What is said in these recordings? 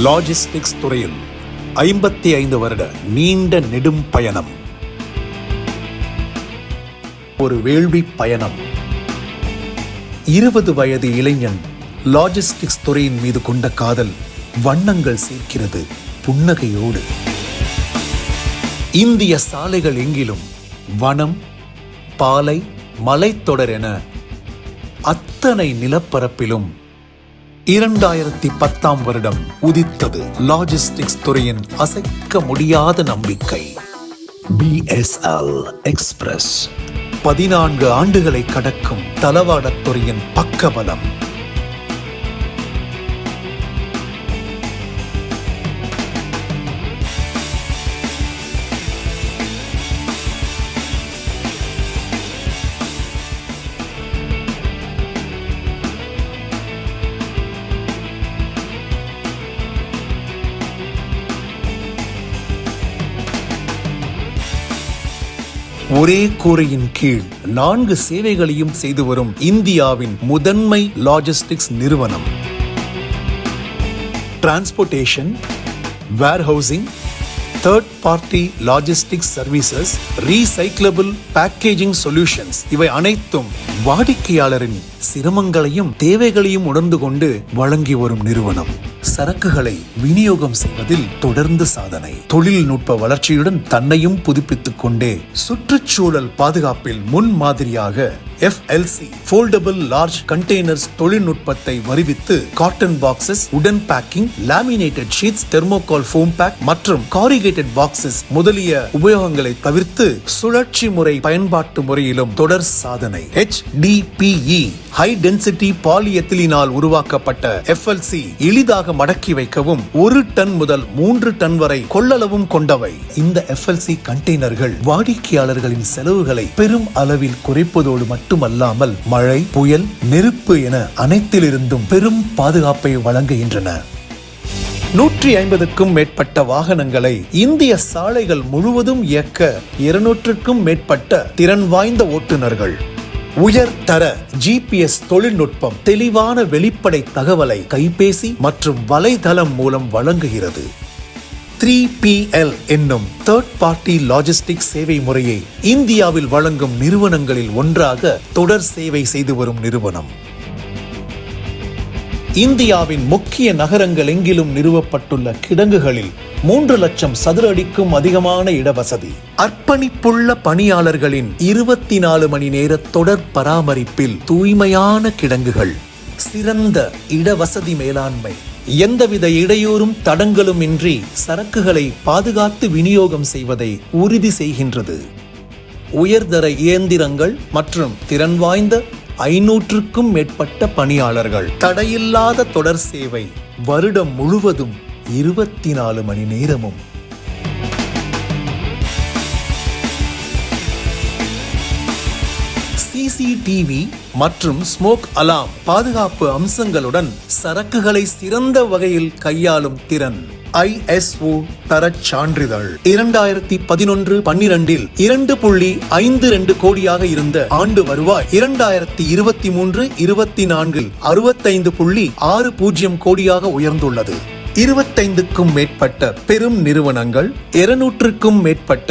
Logistics துறையில் 55 வருட நீண்ட நெடும் பயணம். ஒரு வேள்வி பயணம். 20 வயது இளைஞன் லாஜிஸ்டிக்ஸ் துறையின் மீது கொண்ட காதல் வண்ணங்கள் சேர்க்கிறது புன்னகையோடு. இந்திய சாலைகள் எங்கிலும் வனம், பாலை, மலைத்தொடர் என அத்தனை நிலப்பரப்பிலும் 2010 வருடம் உதித்தது லாஜிஸ்டிக்ஸ் துறையின் அசைக்க முடியாத நம்பிக்கை. BSL எக்ஸ்பிரஸ் 14 ஆண்டுகளை கடக்கும் தளவாடத் துறையின் பக்கபலம். ஒரே கூரையின் கீழ் 4 சேவைகளையும் செய்து வரும் இந்தியாவின் முதன்மை லாஜிஸ்டிக்ஸ் நிறுவனம். Transportation, warehousing, third party logistics services, recyclable packaging solutions இவை அனைத்தும் வாடிக்கையாளரின் சிரமங்களையும் தேவைகளையும் உணர்ந்து கொண்டு வழங்கி வரும் நிறுவனம். சரக்குகளை விநியோகம் செய்வதில் தொடர்ந்து சாதனை. தொழில்நுட்ப வளர்ச்சியுடன் தன்னையும் புதுப்பித்துக் கொண்டே சுற்றுச்சூழல் பாதுகாப்பில் முன்மாதிரியாக FLC Foldable Large Containers தொழில்நுட்பத்தை வருவித்து காட்டன் பாக்ஸஸ், உடன் packing, laminated sheets, thermocol foam pack மற்றும் காரிகேட்டட் பாக்ஸஸ் முதலிய உபயோகங்களை தவிர்த்து சுழற்சி முறை பயன்பாட்டு முறையிலும் தொடர் சாதனை. HDPE ஹை டென்சிட்டி பாலிஎத்திலீனால் உருவாக்கப்பட்ட FLC எளிதாக மடக்கி வைக்கவும் 1 டன் முதல் 3 டன் வரை கொள்ளளவும் கொண்டவை. இந்த FLC கண்டெய்னர்கள் வாடிக்கையாளர்களின் செலவுகளை பெரும் அளவில் குறைப்பதோடு மட்டுமல்லாமல் மழை, புயல், நெருப்பு என அனைத்திலிருந்தும் பெரும் பாதுகாப்பை வழங்குகின்றன. 150க்கும் மேற்பட்ட வாகனங்களை இந்திய சாலைகள் முழுவதும் இயக்க 200க்கும் மேற்பட்ட திறன் வாய்ந்த ஓட்டுநர்கள், உயர்தர GPS தொழில்நுட்பம் தெளிவான வெளிப்படை தகவலை கைபேசி மற்றும் வலைதளம் மூலம் வழங்குகிறது. 3PL என்னும் தேர்ட் பார்ட்டி லாஜிஸ்டிக்ஸ் சேவை முறையை இந்தியாவில் வழங்கும் நிறுவனங்களில் ஒன்றாக தொடர் சேவை செய்து வரும் நிறுவனம். இந்தியாவின் முக்கிய நகரங்கள் எங்கிலும் நிறுவப்பட்டுள்ள கிடங்குகளில் 3 லட்சம் சதுர அடிக்கும் அதிகமான இடவசதி, அர்ப்பணிப்புள்ள பணியாளர்களின் 24 மணி நேர தொடர் பராமரிப்பில் தூய்மையான கிடங்குகள், சிறந்த இடவசதி மேலாண்மை, எந்தவித இடையூறும் தடங்களும் இன்றி சரக்குகளை பாதுகாத்து விநியோகம் செய்வதை உறுதி செய்கின்றது. உயர்தர இயந்திரங்கள் மற்றும் திறன் வாய்ந்த 500க்கும் மேற்பட்ட பணியாளர்கள், தடையில்லாத தொடர் சேவை, வருடம் முழுவதும் 24 மணி நேரமும். CCTV மற்றும் ஸ்மோக் அலாம் பாதுகாப்பு அம்சங்களுடன் சரக்குகளை சிறந்த வகையில் கையாளும் திறன். ISO தரச் சான்றிதழ். 2011-12 2.52 கோடியாக இருந்த ஆண்டு வருவாய் 2023-24 65.60 கோடியாக உயர்ந்துள்ளது. 25க்கும் மேற்பட்ட பெரும் நிறுவனங்கள், 200க்கும் மேற்பட்ட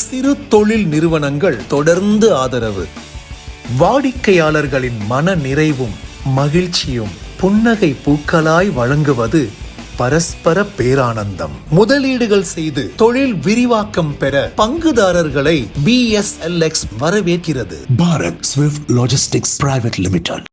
சிறு தொழில் நிறுவனங்கள் தொடர்ந்து ஆதரவு. வாடிக்கையாளர்களின் மன நிறைவும் மகிழ்ச்சியும் புன்னகை பூக்களாய் வழங்குவது பரஸ்பர பேரானந்தம். முதலீடுகள் செய்து தொழில் விரிவாக்கம் பெற பங்குதாரர்களை BSLX வரவேற்கிறது. Bharat Swift logistics private limited.